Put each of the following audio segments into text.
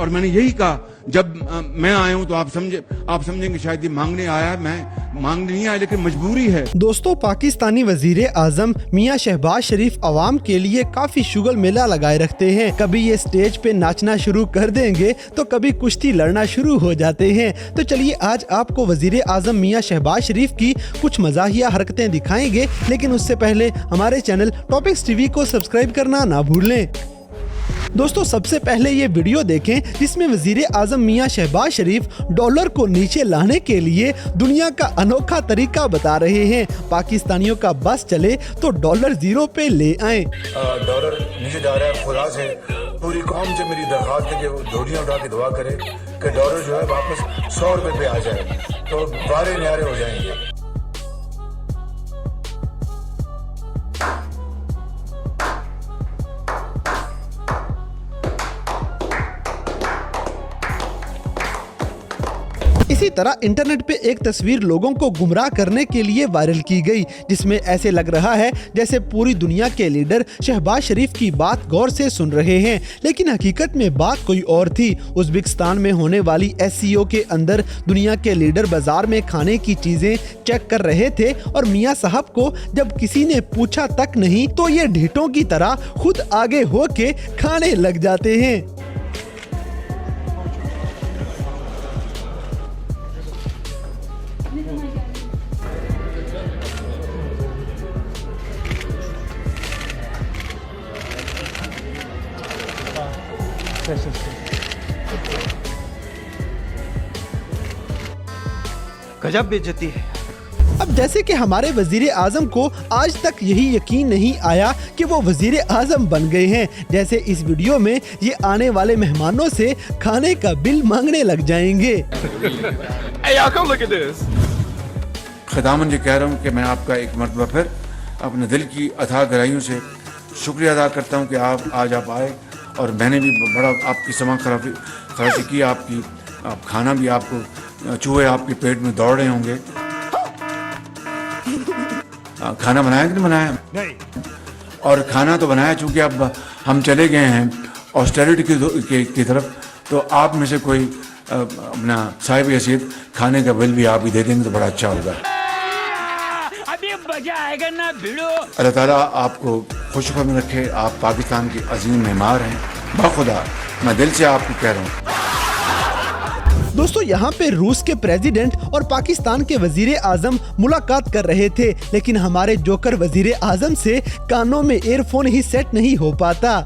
और मैंने यही कहा जब मैं आया हूं तो आप समझेंगे शायद ये मांगने आया, मैं मांगने नहीं आया लेकिन मजबूरी है। दोस्तों, पाकिस्तानी वजीर आजम मियां शहबाज शरीफ अवाम के लिए काफी शुगल मेला लगाए रखते हैं। कभी ये स्टेज पे नाचना शुरू कर देंगे तो कभी कुश्ती लड़ना शुरू हो जाते हैं। तो चलिए आज आपको वजीर आजम मियां शहबाज शरीफ की कुछ मजाहिया हरकतें दिखाएंगे, लेकिन उससे पहले हमारे चैनल टॉपिक्स टीवी को सब्सक्राइब करना ना भूलें। दोस्तों, सबसे पहले ये वीडियो देखें जिसमें वजीर आजम मियां शहबाज शरीफ डॉलर को नीचे लाने के लिए दुनिया का अनोखा तरीका बता रहे हैं। पाकिस्तानियों का बस चले तो डॉलर जीरो पे ले आए। डॉलर नीचे जा रहा है, खुदा से पूरी कौम से मेरी दरख्वास्त है कि वो धोड़ियाँ उठा के दुआ करे कि डॉलर जो है वापस 100 रुपए पे आ जाए तो वारे न्यारे हो जाएंगे। इसी तरह इंटरनेट पे एक तस्वीर लोगों को गुमराह करने के लिए वायरल की गई, जिसमें ऐसे लग रहा है जैसे पूरी दुनिया के लीडर शहबाज शरीफ की बात गौर से सुन रहे हैं, लेकिन हकीकत में बात कोई और थी। उज़्बेकिस्तान में होने वाली SCO के अंदर दुनिया के लीडर बाजार में खाने की चीजें चेक कर रहे थे और मियां साहब को जब किसी ने पूछा तक नहीं तो ये ढीठों की तरह खुद आगे होके खाने लग जाते हैं। गजब बेइज्जती है। अब जैसे कि हमारे वजीर आजम को आज तक यही यकीन नहीं आया कि वो वजीर आजम बन गए हैं, जैसे इस वीडियो में ये आने वाले मेहमानों से खाने का बिल मांगने लग जाएंगे। खुदावन जी कह रहा हूँ कि मैं आपका एक मरतबा फिर अपने दिल की अथाह गहराइयों से शुक्रिया अदा करता हूँ कि आज आप आए और मैंने भी बड़ा आपकी समा खराशी की। आप खाना भी आपको चूहे आपके पेट में दौड़ रहे होंगे। खाना बनाया कि नहीं बनाया? नहीं। और खाना तो बनाया, चूंकि अब हम चले गए हैं ऑस्टेरिटी की तरफ, तो आप में से कोई अपना साहिब हैसियत खाने का बिल भी आप ही दे देंगे तो बड़ा अच्छा होगा। अभी मजा आएगा ना भिड़ो। अल्लाह ताला आपको खुशखबरी में रखे। आप पाकिस्तान के अजीम मेहमान हैं। बाखुदा मैं दिल से आपको कह रहा हूँ। दोस्तों, यहाँ पे रूस के प्रेसिडेंट और पाकिस्तान के वजीर आजम मुलाकात कर रहे थे, लेकिन हमारे जोकर वजीर आजम से कानों में एयरफोन ही सेट नहीं हो पाता।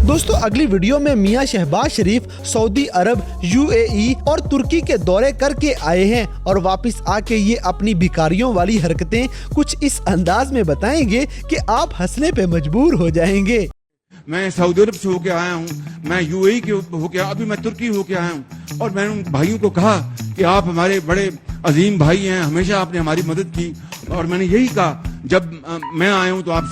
दोस्तों, अगली वीडियो में मियां शहबाज शरीफ सऊदी अरब, UAE और तुर्की के दौरे करके आए हैं और वापस आके ये अपनी भिखारियों वाली हरकतें कुछ इस अंदाज में बताएंगे कि आप हंसने पे मजबूर हो जाएंगे। मैं सऊदी अरब से होके आया हूँ, मैं UAE के होके, अभी मैं तुर्की होके आया हूँ और मैंने उन भाइयों को कहा कि आप हमारे बड़े अजीम भाई हैं, हमेशा आपने हमारी मदद की। और मैंने यही कहा जब मैं आया हूँ तो आप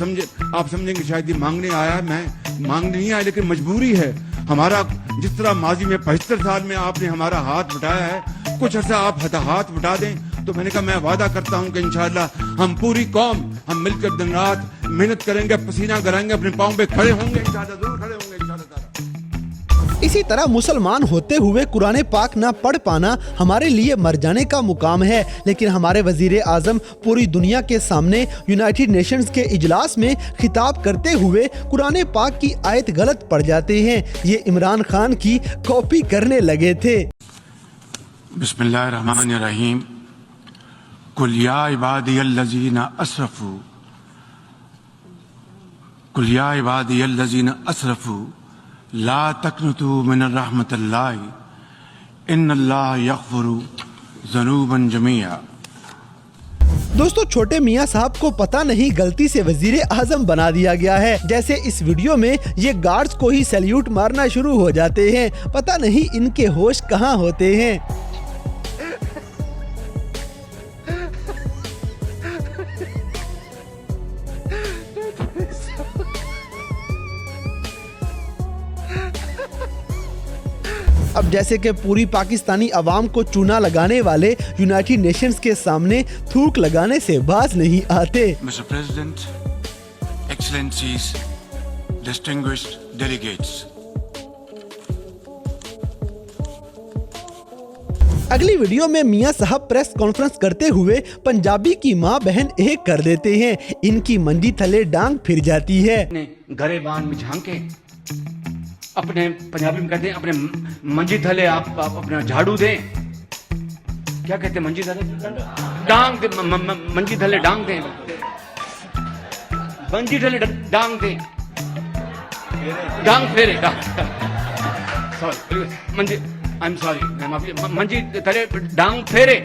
समझेंगे शायद ये मांगने आया, मैं मांगने नहीं आया लेकिन मजबूरी है। हमारा जिस तरह माजी में 75 साल में आपने हमारा हाथ बटाया है, कुछ अर्सा आप हाथ बटा दें। तो मैंने कहा मैं वादा करता हूँ कि इंशाअल्लाह हम पूरी कौम हम मिलकर दिन रात मेहनत करेंगे, पसीना गराएंगे, अपने पाँव पे खड़े होंगे, इंशाअल्लाह जरूर खड़े होंगे इंशाअल्लाह। इसी तरह मुसलमान होते हुए कुरान पाक ना पढ़ पाना हमारे लिए मर जाने का मुकाम है, लेकिन हमारे वजीर आजम पूरी दुनिया के सामने यूनाइटेड नेशंस के इजलास में खिताब करते हुए कुरान पाक की आयत गलत पढ़ जाते हैं। ये इमरान खान की कॉपी करने लगे थे। बिस्मिल्लाहिर्रहमानिर्रहीम। कुल या इबादियल्लज़ीना असरफू, कुल या इबादियल्लज़ीना असरफू ला तक़नतू मिन रहमतिल्लाहि इन्नल्लाह यग़फ़िरु ज़ुनूबन जमीआ। दोस्तों, छोटे मियाँ साहब को पता नहीं गलती से वजीर आजम बना दिया गया है। जैसे इस वीडियो में ये गार्ड्स को ही सैल्यूट मारना शुरू हो जाते हैं। पता नहीं इनके होश कहाँ होते हैं। अब जैसे कि पूरी पाकिस्तानी अवाम को चूना लगाने वाले यूनाइटेड नेशंस के सामने थूक लगाने से बाज नहीं आते। Mister president, excellencies, distinguished delegates. अगली वीडियो में मियाँ साहब प्रेस कॉन्फ्रेंस करते हुए पंजाबी की माँ बहन एक कर देते हैं। इनकी मंजी थले डांग फिर जाती है। गरेबान में झांके अपने पंजाबी में कहते हैं अपने मंजी थले आप अपना झाड़ू दें। क्या कहते हैं मंजी थले? डांग दे, मंजी थले डांग दें, मंजी थले डांग दें, डांग फेरे। Sorry Manji, I am sorry, मंजी थले डांग फेरे।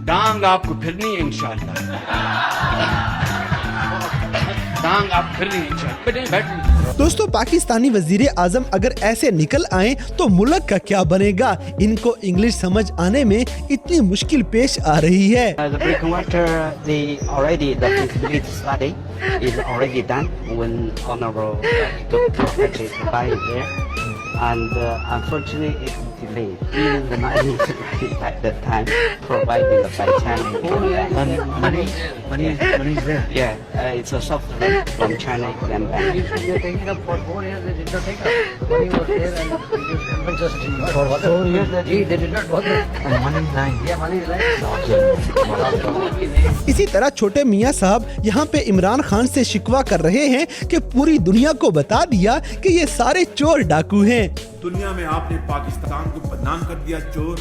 डांग आपको फिरनी है इंशाल्लाह, डांग आप फिरनी है इंशाल्लाह। बैठ। दोस्तों, पाकिस्तानी वजीर आजम अगर ऐसे निकल आए तो मुल्क का क्या बनेगा? इनको इंग्लिश समझ आने में इतनी मुश्किल पेश आ रही है। The breakwater, the feasibility study is already done when Honorable Dr. Patrick Bai is there, and unfortunately it delayed. Even the money at that time provided by China. Money is there. Yeah, it's a software from China Grand Bank. You're taking up for 4 years. They did not take up. Money was there and just for 4 years they did not bother. Money is lying. Yeah, money is lying. इसी तरह छोटे मियाँ साहब यहाँ पे इमरान खान से शिकवा कर रहे हैं कि पूरी दुनिया को बता दिया कि ये सारे चोर डाकू हैं। दुनिया में आपने पाकिस्तान को बदनाम कर दिया। चोर,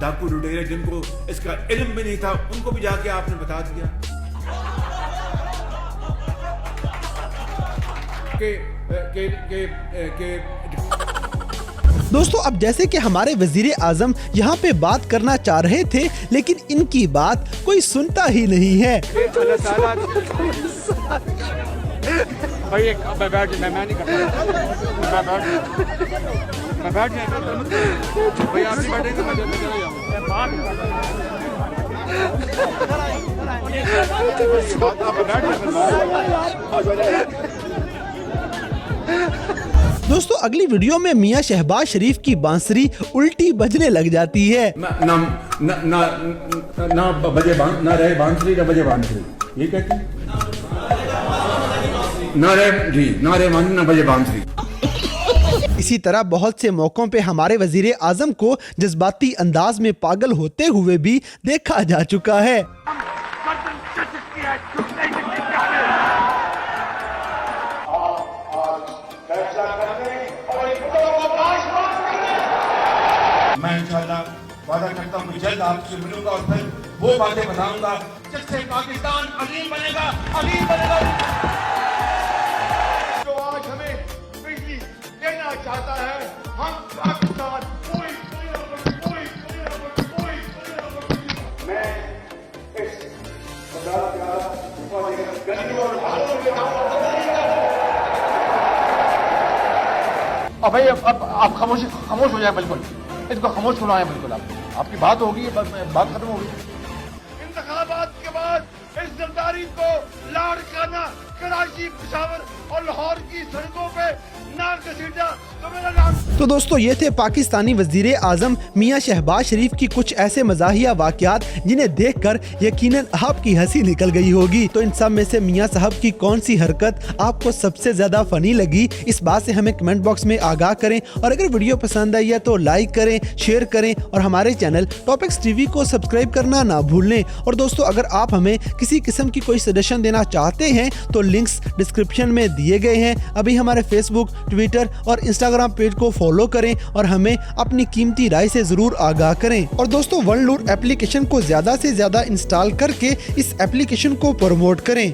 डाकू, लुटेरे जिनको इसका इल्म भी नहीं था उनको भी जाके आपने बता दिया के दोस्तों, अब जैसे कि हमारे वजीर आजम यहाँ पे बात करना चाह रहे थे, लेकिन इनकी बात कोई सुनता ही नहीं है। दोस्तों, अगली वीडियो में मियाँ शहबाज शरीफ की बांसुरी उल्टी बजने लग जाती है। ना बजे ना रहे बांसुरी, ना बजे बांसुरी, ये कहते हैं। ना रहे जी, ना रहे बांसुरी, ना बजे बांसुरी। इसी तरह बहुत से मौकों पे हमारे वजीर आजम को जज्बाती अंदाज में पागल होते हुए भी देखा जा चुका है। मैं इंशाल्लाह वादा करता हूँ जल्द आपसे मिलूंगा और फिर वो बातें बताऊंगा जिससे पाकिस्तान अजीम बनेगा, अजीम बनेगा। जो आज हमें बिजली देना चाहता है, हम पाकिस्तान मैं इस अब भाई अब आप खामोश हो जाए, बिल्कुल इसको खामोश सुनाए, बिल्कुल आपकी बात होगी, बात खत्म होगी। इंतखाबात के बाद इस जरदारी को लाड़काना कराची, पेशावर और लाहौर की सड़कों पे ना घसीटा तो दोस्तों ये थे पाकिस्तानी वजीर आजम मियां शहबाज शरीफ की कुछ ऐसे मज़ाहिया वाक़यात जिन्हें देखकर यकीनन आपकी हंसी निकल गई होगी। तो इन सब में से मियां साहब की कौन सी हरकत आपको सबसे ज्यादा फनी लगी, इस बात से हमें कमेंट बॉक्स में आगाह करें। और अगर वीडियो पसंद आई है तो लाइक करें, शेयर करें और हमारे चैनल टॉपिक्स टीवी को सब्सक्राइब करना ना भूलें। और दोस्तों अगर आप हमें किसी किस्म की कोई सजेशन देना चाहते हैं तो लिंक्स डिस्क्रिप्शन में दिए गए हैं। अभी हमारे फेसबुक, ट्विटर और इंस्टाग्राम पेज को फॉलो करें और हमें अपनी कीमती राय से जरूर आगाह करें। और दोस्तों वर्ल्ड लूर एप्लीकेशन को ज्यादा से ज्यादा इंस्टॉल करके इस एप्लीकेशन को प्रमोट करें।